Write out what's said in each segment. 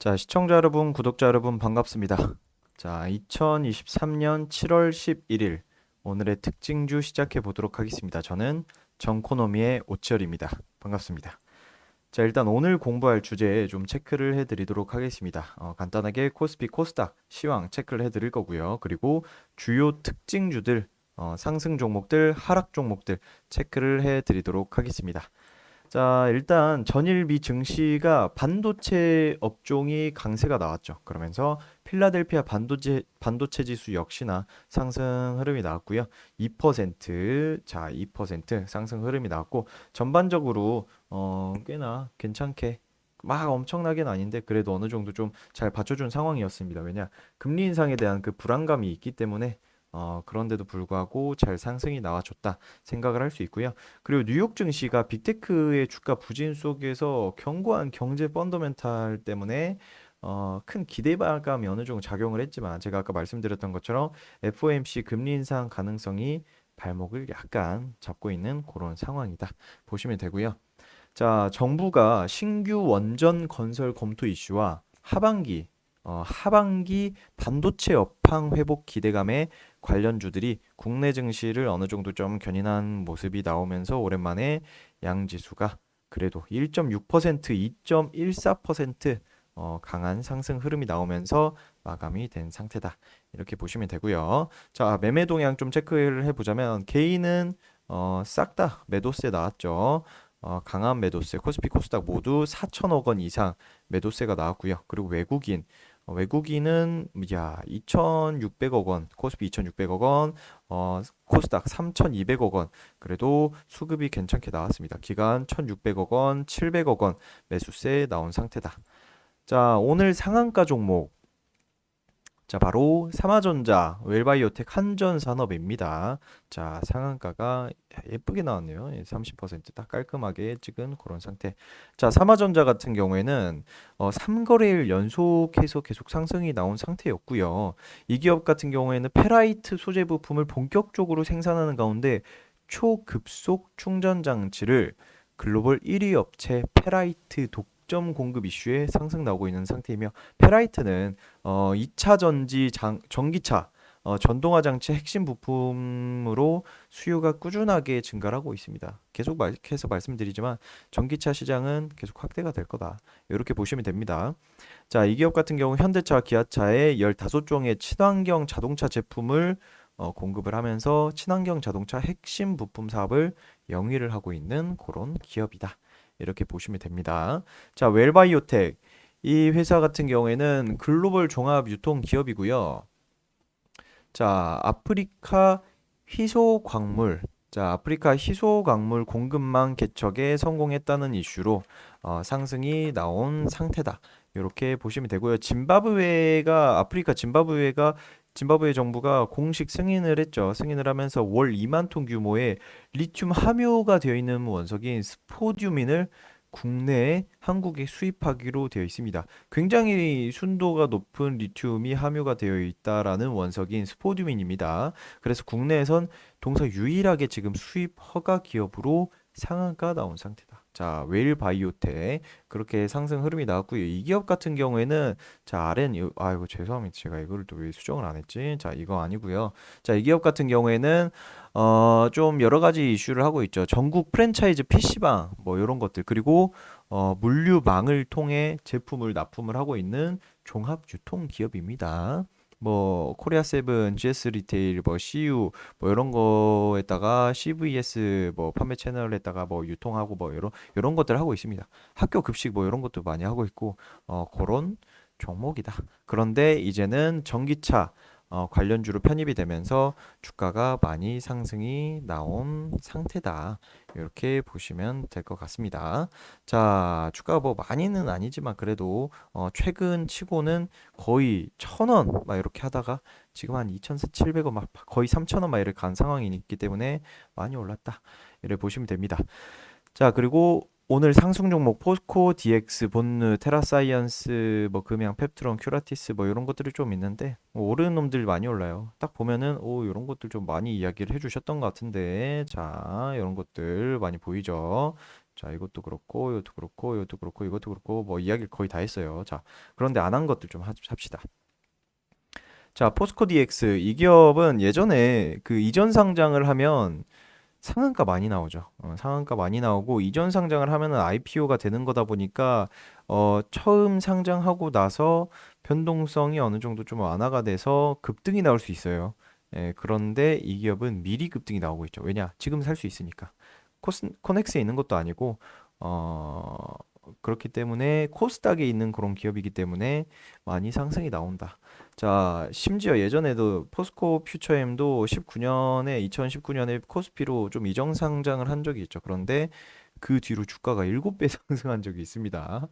자, 시청자 여러분, 구독자 여러분 반갑습니다. 자, 2023년 7월 11일 오늘의 특징주 시작해 보도록 하겠습니다. 저는 정코노미의 오치열입니다. 반갑습니다. 자, 일단 오늘 공부할 주제 좀 체크를 해드리도록 하겠습니다. 간단하게 코스피, 코스닥, 시황 체크를 해드릴 거고요. 그리고 주요 특징주들, 상승 종목들, 하락 종목들 체크를 해드리도록 하겠습니다. 자, 일단 전일미 증시가 반도체 업종이 강세가 나왔죠. 그러면서 필라델피아 반도체 지수 역시나 상승 흐름이 나왔고요. 2%, 자, 2% 상승 흐름이 나왔고 전반적으로 꽤나 괜찮게 막 엄청나게는 아닌데 그래도 어느 정도 좀 잘 받쳐준 상황이었습니다. 왜냐? 금리 인상에 대한 그 불안감이 있기 때문에 그런데도 불구하고 잘 상승이 나와줬다 생각을 할 수 있고요. 그리고 뉴욕 증시가 빅테크의 주가 부진 속에서 견고한 경제 펀더멘탈 때문에 큰 기대감이 어느 정도 작용을 했지만 제가 아까 말씀드렸던 것처럼 FOMC 금리 인상 가능성이 발목을 약간 잡고 있는 그런 상황이다 보시면 되고요. 자, 정부가 신규 원전 건설 검토 이슈와 하반기 반도체 업황 회복 기대감에 관련주들이 국내 증시를 어느 정도 좀 견인한 모습이 나오면서 오랜만에 양지수가 그래도 1.6%, 2.14% 강한 상승 흐름이 나오면서 마감이 된 상태다. 이렇게 보시면 되고요. 자, 매매 동향 좀 체크를 해보자면 개인은 싹 다 매도세 나왔죠. 강한 매도세, 코스피 코스닥 모두 4천억 원 이상 매도세가 나왔고요. 그리고 외국인은 2,600억 원, 코스피 2,600억 원, 코스닥 3,200억 원. 그래도 수급이 괜찮게 나왔습니다. 기간 1,600억 원, 700억 원 매수세 나온 상태다. 자, 오늘 상한가 종목 자, 바로 삼화전자, 웰바이오텍, 한전산업입니다. 자, 상한가가 예쁘게 나왔네요. 30%딱 깔끔하게 찍은 그런 상태. 자, 삼화전자 같은 경우에는 3거래일 연속해서 계속 상승이 나온 상태였고요. 이 기업 같은 경우에는 페라이트 소재 부품을 본격적으로 생산하는 가운데 초급속 충전 장치를 글로벌 1위 업체 페라이트 독점 공급 이슈에 상승 나오고 있는 상태이며 페라이트는 2차 전기차 전동화 장치 핵심 부품으로 수요가 꾸준하게 증가를 하고 있습니다. 계속 말씀드리지만 전기차 시장은 계속 확대가 될 거다. 이렇게 보시면 됩니다. 자, 이 기업 같은 경우 현대차, 기아차의 15종의 친환경 자동차 제품을 공급을 하면서 친환경 자동차 핵심 부품 사업을 영위를 하고 있는 그런 기업이다. 이렇게 보시면 됩니다. 자, 웰바이오텍 이 회사 같은 경우에는 글로벌 종합 유통 기업이고요. 자, 아프리카 희소 광물 공급망 개척에 성공했다는 이슈로 상승이 나온 상태다. 이렇게 보시면 되고요. 짐바브웨 정부가 공식 승인을 했죠. 승인을 하면서 월 2만 톤 규모의 리튬 함유가 되어 있는 원석인 스포듐인을 국내에 한국에 수입하기로 되어 있습니다. 굉장히 순도가 높은 리튬이 함유가 되어 있다라는 원석인 스포듐인입니다. 그래서 국내에선 동사 유일하게 지금 수입 허가 기업으로 상한가 나온 상태다. 자, 웨일 바이오텍 그렇게 상승 흐름이 나왔고요. 이 기업 같은 경우에는 자, 이거 죄송합니다. 제가 이거를 또 왜 수정을 안 했지? 자, 이거 아니고요. 자, 이 기업 같은 경우에는 좀 여러 가지 이슈를 하고 있죠. 전국 프랜차이즈 PC방 뭐 이런 것들 그리고 물류망을 통해 제품을 납품을 하고 있는 종합 유통 기업입니다. 뭐 코리아 세븐, GS 리테일, 뭐 CU 뭐 이런 거에다가 CVS 뭐 판매 채널에다가 뭐 유통하고 뭐 이런 것들 하고 있습니다. 학교 급식 뭐 이런 것도 많이 하고 있고 그런 종목이다. 그런데 이제는 전기차 관련주로 편입이 되면서 주가가 많이 상승이 나온 상태다. 이렇게 보시면 될 것 같습니다. 자, 주가가 뭐 많이는 아니지만 그래도 최근 치고는 거의 1,000원 막 이렇게 하다가 지금 한 2,700원 막 거의 3,000원 막 이렇게 간 상황이 있기 때문에 많이 올랐다. 이렇게 보시면 됩니다. 자, 그리고 오늘 상승 종목 포스코, DX, 본느, 테라사이언스, 뭐 금양, 펩트론, 큐라티스 뭐 이런 것들이 좀 있는데 뭐 오르는 놈들 많이 올라요. 딱 보면은 오 이런 것들 좀 많이 이야기를 해주셨던 것 같은데 자 이런 것들 많이 보이죠. 자, 이것도 그렇고, 이것도 그렇고, 이것도 그렇고, 이것도 그렇고, 뭐 이야기를 거의 다 했어요. 자, 그런데 안 한 것들 좀 합시다. 자, 포스코 DX 이 기업은 예전에 그 이전 상장을 하면 상한가 많이 나오죠. 상한가 많이 나오고 이전 상장을 하면은 IPO가 되는 거다 보니까 처음 상장하고 나서 변동성이 어느 정도 좀 완화가 돼서 급등이 나올 수 있어요. 예, 그런데 이 기업은 미리 급등이 나오고 있죠. 왜냐? 지금 살 수 있으니까. 코넥스에 있는 것도 아니고 어, 그렇기 때문에 코스닥에 있는 그런 기업이기 때문에 많이 상승이 나온다. 자, 심지어 예전에도 포스코 퓨처엠도 19년에 2019년에 코스피로 좀 이정 상장을 한 적이 있죠. 그런데 그 뒤로 주가가 7배 상승한 적이 있습니다.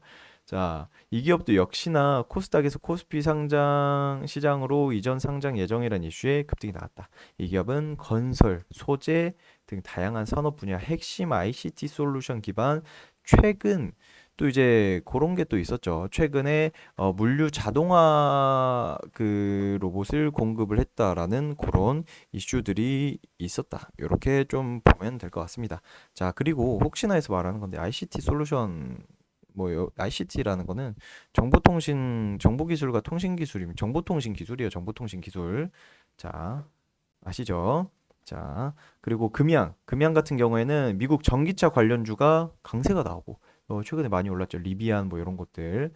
자, 이 기업도 역시나 코스닥에서 코스피 상장 시장으로 이전 상장 예정이라는 이슈에 급등이 나왔다. 이 기업은 건설, 소재 등 다양한 산업 분야 핵심 ICT 솔루션 기반 최근 또 이제 그런 게 또 있었죠. 최근에 물류 자동화 그 로봇을 공급을 했다라는 그런 이슈들이 있었다. 이렇게 좀 보면 될 것 같습니다. 자, 그리고 혹시나 해서 말하는 건데 ICT 솔루션 ICT라는 거는 정보기술과 통신기술입니다. 정보통신 기술이에요. 정보통신 기술. 자, 아시죠? 자, 그리고 금양 같은 경우에는 미국 전기차 관련주가 강세가 나오고 최근에 많이 올랐죠. 리비안 뭐 이런 것들.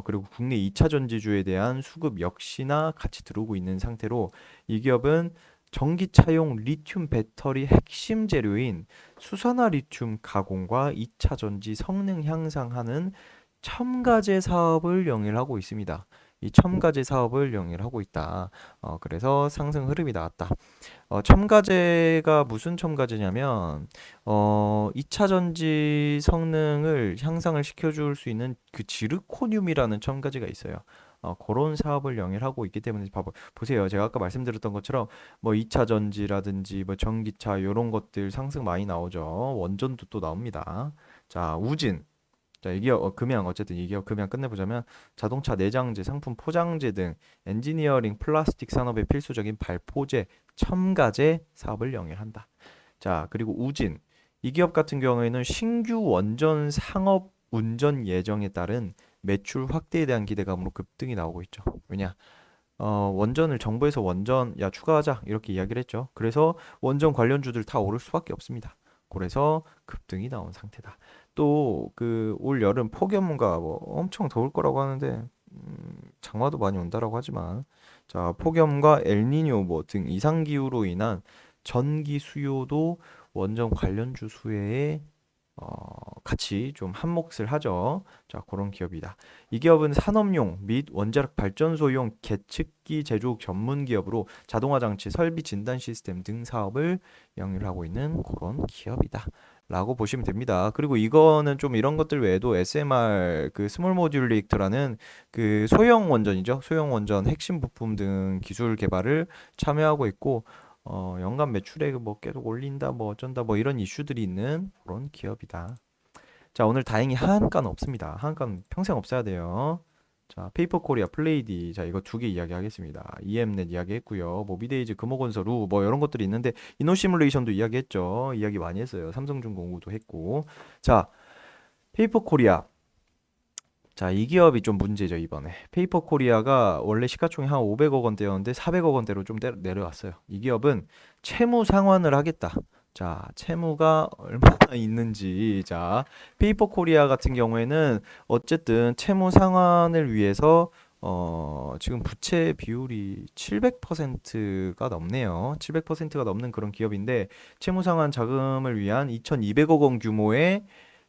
그리고 국내 2차 전지주에 대한 수급 역시나 같이 들어오고 있는 상태로 이 기업은 전기차용 리튬 배터리 핵심 재료인 수산화 리튬 가공과 2차 전지 성능 향상하는 첨가제 사업을 영위하고 있습니다. 이 첨가제 사업을 영위하고 있다. 그래서 상승 흐름이 나왔다. 첨가제가 무슨 첨가제냐면 2차 전지 성능을 향상을 시켜줄 수 있는 그 지르코늄이라는 첨가제가 있어요. 그런 사업을 영위하고 있기 때문에 보세요. 제가 아까 말씀드렸던 것처럼 뭐 2차 전지라든지 뭐 전기차 이런 것들 상승 많이 나오죠. 원전도 또 나옵니다. 자, 우진. 자, 이 기업 금양 어쨌든 이 기업 금양 끝내보자면 자동차 내장재, 상품 포장재 등 엔지니어링 플라스틱 산업에 필수적인 발포제, 첨가제 사업을 영위한다. 자, 그리고 우진 이 기업 같은 경우에는 신규 원전 상업 운전 예정에 따른 매출 확대에 대한 기대감으로 급등이 나오고 있죠. 왜냐? 원전을 정부에서 원전 야 추가하자 이렇게 이야기를 했죠. 그래서 원전 관련주들 다 오를 수밖에 없습니다. 그래서 급등이 나온 상태다. 또 그 올 여름 폭염과 뭐 엄청 더울 거라고 하는데 장마도 많이 온다라고 하지만 자 폭염과 엘니뇨 뭐 등 이상 기후로 인한 전기 수요도 원전 관련주 수혜에 같이 좀 한몫을 하죠. 자, 그런 기업이다. 이 기업은 산업용 및 원자력 발전소용 계측기 제조 전문 기업으로 자동화 장치, 설비 진단 시스템 등 사업을 영위를 하고 있는 그런 기업이다. 라고 보시면 됩니다. 그리고 이거는 좀 이런 것들 외에도 SMR 그 스몰 모듈 리액터라는 그 소형 원전이죠. 소형 원전 핵심 부품 등 기술 개발을 참여하고 있고 연간 매출액 뭐 계속 올린다 뭐 어쩐다 뭐 이런 이슈들이 있는 그런 기업이다. 자, 오늘 다행히 하한가는 없습니다. 하한가는 평생 없어야 돼요. 자, 페이퍼 코리아, 플레이디. 자, 이거 두 개 이야기하겠습니다. EM넷 이야기했고요. 뭐 미데이즈, 금호건설, 뭐 이런 것들이 있는데 이노시뮬레이션도 이야기했죠. 이야기 많이 했어요. 삼성중공구도 했고. 자, 페이퍼 코리아. 자, 이 기업이 좀 문제죠, 이번에. 페이퍼 코리아가 원래 시가총액 한 500억 원대였는데 400억 원대로 좀 내려왔어요. 이 기업은 채무 상환을 하겠다. 자, 채무가 얼마나 있는지. 자, 페이퍼 코리아 같은 경우에는 어쨌든 채무 상환을 위해서 지금 부채 비율이 700%가 넘네요. 700%가 넘는 그런 기업인데 채무 상환 자금을 위한 2,200억 원 규모의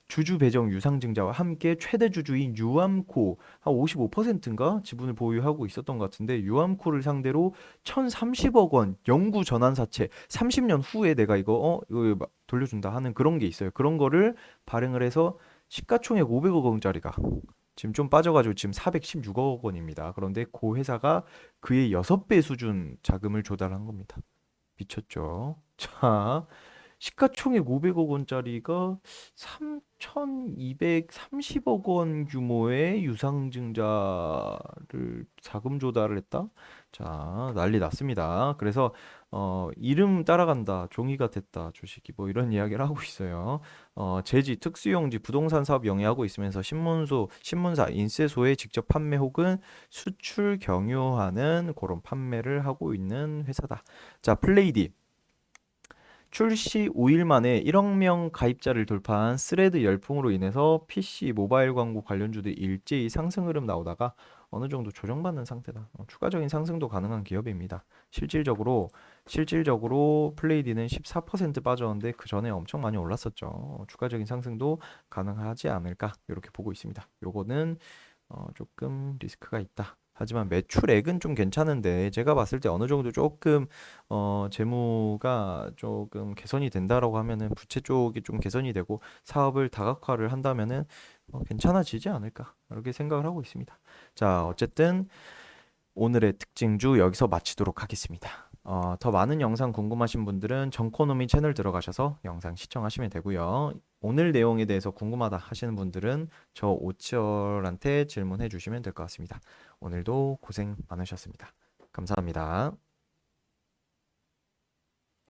주주 배정 유상증자와 함께 최대 주주인 유암코 한 55%인가 지분을 보유하고 있었던 것 같은데 유암코를 상대로 1,030억 원 영구 전환 사채 30년 후에 내가 이거 돌려준다 하는 그런 게 있어요. 그런 거를 발행을 해서 시가총액 500억 원짜리가 지금 좀 빠져가지고 지금 416억 원입니다. 그런데 그 회사가 그의 6배 수준 자금을 조달한 겁니다. 미쳤죠? 자, 시가총액 500억 원짜리가 3,230억 원 규모의 유상증자를 자금 조달을 했다? 자, 난리 났습니다. 그래서 이름 따라간다, 종이가 됐다, 주식이 뭐 이런 이야기를 하고 있어요. 제지, 특수용지, 부동산 사업 영위하고 있으면서 신문사, 인쇄소에 직접 판매 혹은 수출 경유하는 그런 판매를 하고 있는 회사다. 자, 플레이디. 출시 5일 만에 1억 명 가입자를 돌파한 스레드 열풍으로 인해서 PC 모바일 광고 관련주들이 일제히 상승 흐름 나오다가 어느 정도 조정받는 상태다. 추가적인 상승도 가능한 기업입니다. 실질적으로 플레이디는 14% 빠졌는데 그 전에 엄청 많이 올랐었죠. 추가적인 상승도 가능하지 않을까 이렇게 보고 있습니다. 요거는 조금 리스크가 있다. 하지만 매출액은 좀 괜찮은데 제가 봤을 때 어느 정도 조금 재무가 조금 개선이 된다라고 하면은 부채 쪽이 좀 개선이 되고 사업을 다각화를 한다면은 괜찮아지지 않을까 이렇게 생각을 하고 있습니다. 자, 어쨌든 오늘의 특징주 여기서 마치도록 하겠습니다. 더 많은 영상 궁금하신 분들은 정코노미 채널 들어가셔서 영상 시청하시면 되고요. 오늘 내용에 대해서 궁금하다 하시는 분들은 저 오치얼한테 질문해 주시면 될 것 같습니다. 오늘도 고생 많으셨습니다. 감사합니다.